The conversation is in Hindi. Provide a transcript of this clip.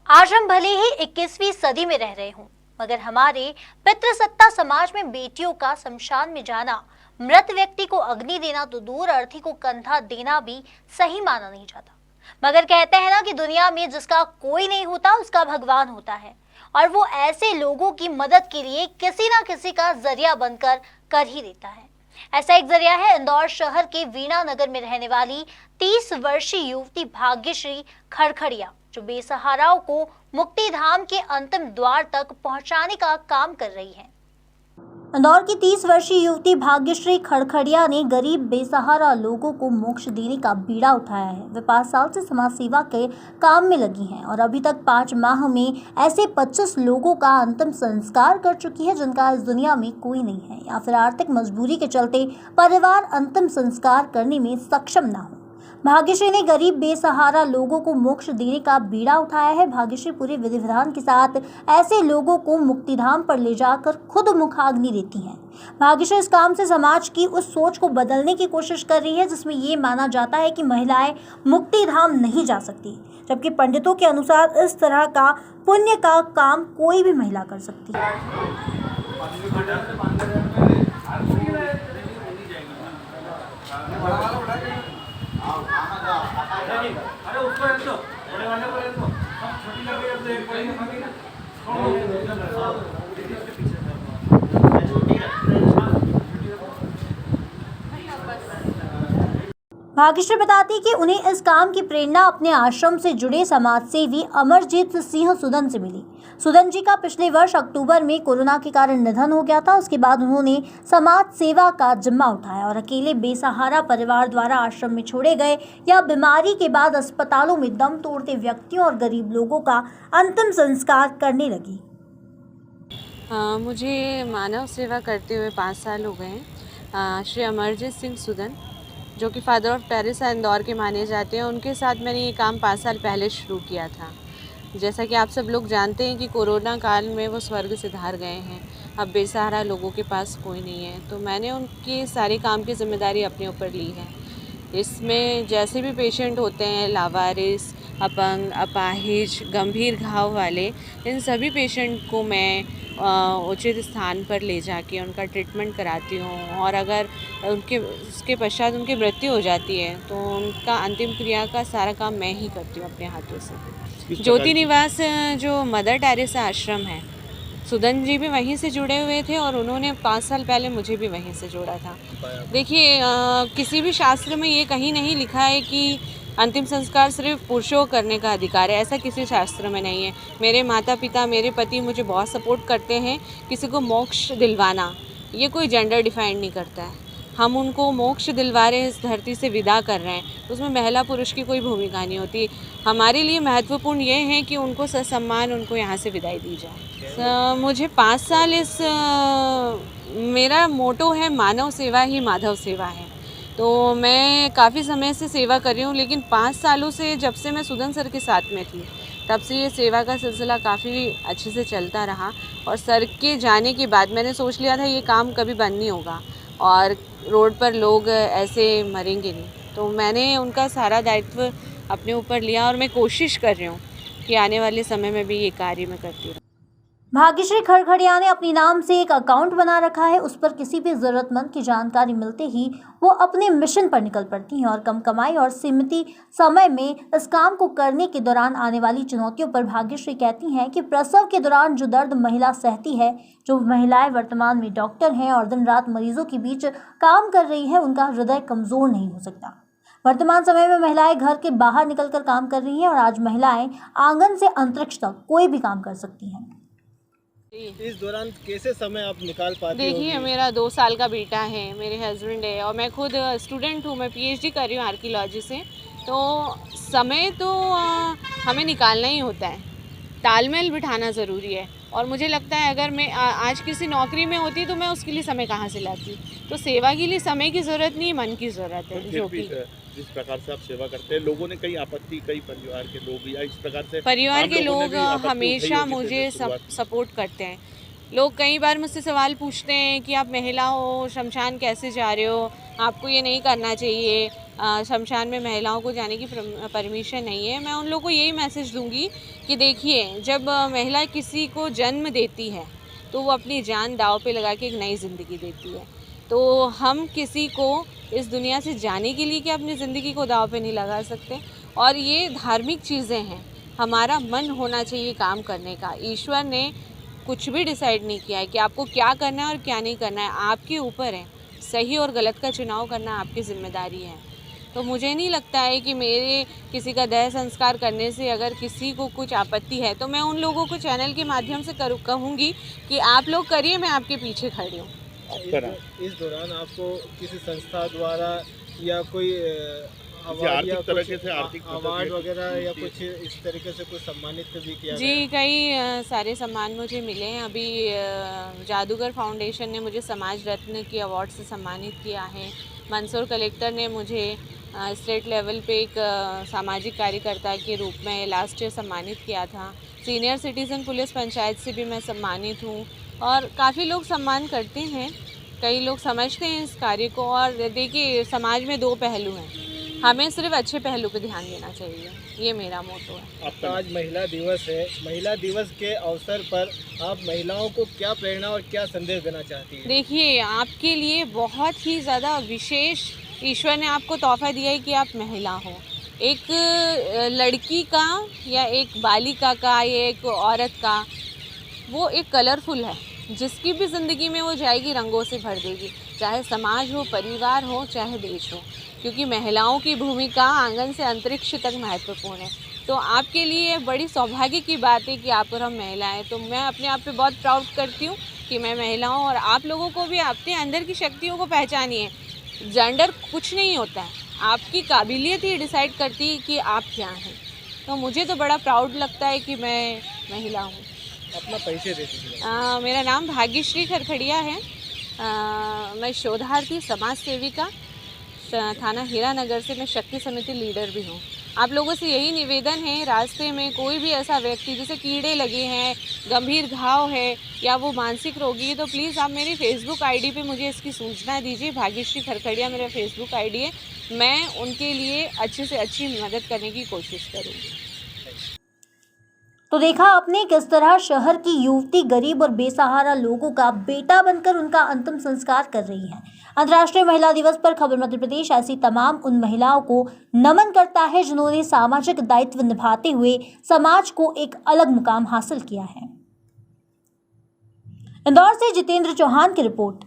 आज हम भले ही 21वीं सदी में रह रहे हों, मगर हमारे पितृसत्ता समाज में बेटियों का शमशान में जाना, मृत व्यक्ति को अग्नि देना तो दूर, अर्थी को कंधा देना भी सही माना नहीं जाता। मगर कहते हैं ना कि दुनिया में जिसका कोई नहीं होता उसका भगवान होता है, और वो ऐसे लोगों की मदद के लिए किसी ना किसी का जरिया बनकर कर ही देता है। ऐसा एक जरिया है इंदौर शहर के वीणा नगर में रहने वाली 30 वर्षीय युवती भाग्यश्री खड़खड़िया, जो बेसहाराओं को मुक्ति धाम के अंतिम द्वार तक पहुंचाने का काम कर रही है। इंदौर की 30 वर्षीय युवती भाग्यश्री खड़खड़िया ने गरीब बेसहारा लोगों को मोक्ष देने का बीड़ा उठाया है। वे 5 साल से समाज सेवा के काम में लगी हैं और अभी तक 5 माह में ऐसे 25 लोगों का अंतिम संस्कार कर चुकी है जिनका इस दुनिया में कोई नहीं है, या फिर आर्थिक मजबूरी के चलते परिवार अंतिम संस्कार करने में सक्षम न हो। भाग्यश्री ने गरीब बेसहारा लोगों को मोक्ष देने का बीड़ा उठाया है। भाग्यश्री पूरे विधि विधान के साथ ऐसे लोगों को मुक्तिधाम पर ले जाकर खुद मुखाग्नि देती हैं। भाग्यश्री इस काम से समाज की उस सोच को बदलने की कोशिश कर रही है जिसमें ये माना जाता है कि महिलाएं मुक्तिधाम नहीं जा सकती, जबकि पंडितों के अनुसार इस तरह का पुण्य का काम कोई भी महिला कर सकती है। अरे उसको रख दो, बड़े वाले को रख दो, हम छोटी लकड़ी रख दो, एक बड़ी लकड़ी ना, भाग्यश्री बताती कि उन्हें इस काम की प्रेरणा अपने आश्रम से जुड़े समाजसेवी अमरजीत सिंह सुदन से मिली। सुदन जी का पिछले वर्ष अक्टूबर में कोरोना के कारण निधन हो गया था। उसके बाद उन्होंने समाज सेवा का जिम्मा उठाया और अकेले बेसहारा परिवार द्वारा आश्रम में छोड़े गए या बीमारी के बाद अस्पतालों में दम तोड़ते व्यक्तियों और गरीब लोगों का अंतिम संस्कार करने लगी। मुझे मानव सेवा करते हुए 5 साल हो गए हैं। श्री अमरजीत सिंह सुदन, जो कि फादर ऑफ टेरेसा इंदौर के माने जाते हैं, उनके साथ मैंने ये काम 5 साल पहले शुरू किया था। जैसा कि आप सब लोग जानते हैं कि कोरोना काल में वो स्वर्ग सिधार गए हैं। अब बेसहारा लोगों के पास कोई नहीं है, तो मैंने उनके सारे काम की जिम्मेदारी अपने ऊपर ली है। इसमें जैसे भी पेशेंट होते हैं, लावारिस, अपंग, अपाहिज, गंभीर घाव वाले, इन सभी पेशेंट को मैं उचित स्थान पर ले जाके उनका ट्रीटमेंट कराती हूँ, और अगर उसके पश्चात उनकी मृत्यु हो जाती है तो उनका अंतिम क्रिया का सारा काम मैं ही करती हूँ अपने हाथों से। ज्योति निवास जो मदर टेरेसा आश्रम है, सुदन जी भी वहीं से जुड़े हुए थे और उन्होंने 5 साल पहले मुझे भी वहीं से जोड़ा था। देखिए, किसी भी शास्त्र में ये कहीं नहीं लिखा है कि अंतिम संस्कार सिर्फ पुरुषों को करने का अधिकार है, ऐसा किसी शास्त्र में नहीं है। मेरे माता पिता, मेरे पति मुझे बहुत सपोर्ट करते हैं। किसी को मोक्ष दिलवाना, ये कोई जेंडर डिफाइन नहीं करता है। हम उनको मोक्ष दिलवा रहे हैं, इस धरती से विदा कर रहे हैं, उसमें महिला पुरुष की कोई भूमिका नहीं होती। हमारे लिए महत्वपूर्ण ये है कि उनको ससम्मान उनको यहाँ से विदाई दी जाए। मुझे 5 साल मेरा मोटो है मानव सेवा ही माधव सेवा है, तो मैं काफ़ी समय से सेवा कर रही हूँ। लेकिन 5 सालों से, जब से मैं सुदन सर के साथ में थी, तब से ये सेवा का सिलसिला काफ़ी अच्छे से चलता रहा। और सर के जाने के बाद मैंने सोच लिया था ये काम कभी बंद नहीं होगा और रोड पर लोग ऐसे मरेंगे नहीं। तो मैंने उनका सारा दायित्व अपने ऊपर लिया और मैं कोशिश कर रही हूँ कि आने वाले समय में भी ये कार्य मैं करती रहूँ। भाग्यश्री खड़खड़िया ने अपने नाम से एक अकाउंट बना रखा है। उस पर किसी भी जरूरतमंद की जानकारी मिलते ही वो अपने मिशन पर निकल पड़ती हैं और कम कमाई और सीमित समय में इस काम को करने के दौरान आने वाली चुनौतियों पर भाग्यश्री कहती हैं कि प्रसव के दौरान जो दर्द महिला सहती है, जो महिलाएं वर्तमान में डॉक्टर हैं और दिन रात मरीजों के बीच काम कर रही है, उनका हृदय कमजोर नहीं हो सकता। वर्तमान समय में महिलाएं घर के बाहर निकलकर काम कर रही हैं और आज महिलाएं आंगन से अंतरिक्ष तक कोई भी काम कर सकती हैं। इस दौरान कैसे समय आप निकाल पाते हो? देखिए, मेरा 2 साल का बेटा है, मेरे हस्बैंड है और मैं खुद स्टूडेंट हूँ। मैं PhD कर रही हूँ आर्कियोलॉजी से। तो समय तो हमें निकालना ही होता है, तालमेल बिठाना ज़रूरी है। और मुझे लगता है अगर मैं आज किसी नौकरी में होती तो मैं उसके लिए समय कहाँ से लाती। तो सेवा के लिए समय की ज़रूरत नहीं, मन की ज़रूरत है। जो कि जिस प्रकार से आप सेवा करते हैं, लोगों ने कई आपत्ति, कई परिवार के लोग या इस प्रकार से परिवार के लोग हमेशा मुझे सपोर्ट करते हैं। लोग कई बार मुझसे सवाल पूछते हैं कि आप महिला हो, शमशान कैसे जा रहे हो, आपको ये नहीं करना चाहिए, शमशान में महिलाओं को जाने की परमिशन नहीं है। मैं उन लोगों को यही मैसेज दूंगी कि देखिए, जब महिला किसी को जन्म देती है तो वो अपनी जान दांव पे लगा के एक नई ज़िंदगी देती है। तो हम किसी को इस दुनिया से जाने के लिए क्या अपनी ज़िंदगी को दांव पे नहीं लगा सकते। और ये धार्मिक चीज़ें हैं, हमारा मन होना चाहिए काम करने का। ईश्वर ने कुछ भी डिसाइड नहीं किया है कि आपको क्या करना है और क्या नहीं करना है, आपके ऊपर है। सही और गलत का चुनाव करना आपकी जिम्मेदारी है। तो मुझे नहीं लगता है कि मेरे किसी का देह संस्कार करने से अगर किसी को कुछ आपत्ति है तो मैं उन लोगों को चैनल के माध्यम से कहूँगी कि आप लोग करिए, मैं आपके पीछे खड़ी हूँ। इस दौरान आपको किसी संस्था द्वारा या कोई अवार्ड या अवार्ड वगैरह या कुछ इस तरीके से कुछ सम्मानित भी किया जी गया? कई सारे सम्मान मुझे मिले हैं। अभी जादूगर फाउंडेशन ने मुझे समाज रत्न की अवार्ड से सम्मानित किया है। मंदसौर कलेक्टर ने मुझे स्टेट लेवल पे एक सामाजिक कार्यकर्ता के रूप में लास्ट ईयर सम्मानित किया था। सीनियर सिटीज़न पुलिस पंचायत से भी मैं सम्मानित हूँ। और काफ़ी लोग सम्मान करते हैं, कई लोग समझते हैं इस कार्य को। और देखिए, समाज में दो पहलू हैं, हमें सिर्फ अच्छे पहलू पे ध्यान देना चाहिए, ये मेरा मोटो है। आपका आज महिला दिवस है, महिला दिवस के अवसर पर आप महिलाओं को क्या प्रेरणा और क्या संदेश देना चाहती हैं? देखिए, आपके लिए बहुत ही ज़्यादा विशेष ईश्वर ने आपको तोहफा दिया है कि आप महिला हो। एक लड़की का या एक बालिका का या एक औरत का वो एक कलरफुल है, जिसकी भी ज़िंदगी में वो जाएगी रंगों से भर देगी, चाहे समाज हो, परिवार हो, चाहे देश हो। क्योंकि महिलाओं की भूमिका आंगन से अंतरिक्ष तक महत्वपूर्ण है। तो आपके लिए बड़ी सौभाग्य की बात है कि आप और हम महिलाएं। तो मैं अपने आप पे बहुत प्राउड करती हूँ कि मैं महिला हूँ। और आप लोगों को भी अपने अंदर की शक्तियों को पहचानिए। जेंडर कुछ नहीं होता है, आपकी काबिलियत ही डिसाइड करती है कि आप क्या हैं। तो मुझे तो बड़ा प्राउड लगता है कि मैं महिला हूँ। अपना परिचय दे दीजिए। मेरा नाम भाग्यश्री खरखड़िया है। मैं शोधार्थी समाज सेविका, थाना हीरानगर से मैं शक्ति समिति लीडर भी हूँ। आप लोगों से यही निवेदन है, रास्ते में कोई भी ऐसा व्यक्ति जैसे कीड़े लगे हैं, गंभीर घाव है या वो मानसिक रोगी है, तो प्लीज़ आप मेरी फेसबुक आईडी पे मुझे इसकी सूचना दीजिए। भाग्यश्री खरखड़िया मेरा फेसबुक आईडी है। मैं उनके लिए अच्छे से अच्छी मदद करने की कोशिश करूँगी। तो देखा आपने किस तरह शहर की युवती गरीब और बेसहारा लोगों का बेटा बनकर उनका अंतिम संस्कार कर रही है। अंतर्राष्ट्रीय महिला दिवस पर खबर मध्य प्रदेश ऐसी तमाम उन महिलाओं को नमन करता है जिन्होंने सामाजिक दायित्व निभाते हुए समाज को एक अलग मुकाम हासिल किया है। इंदौर से जितेंद्र चौहान की रिपोर्ट।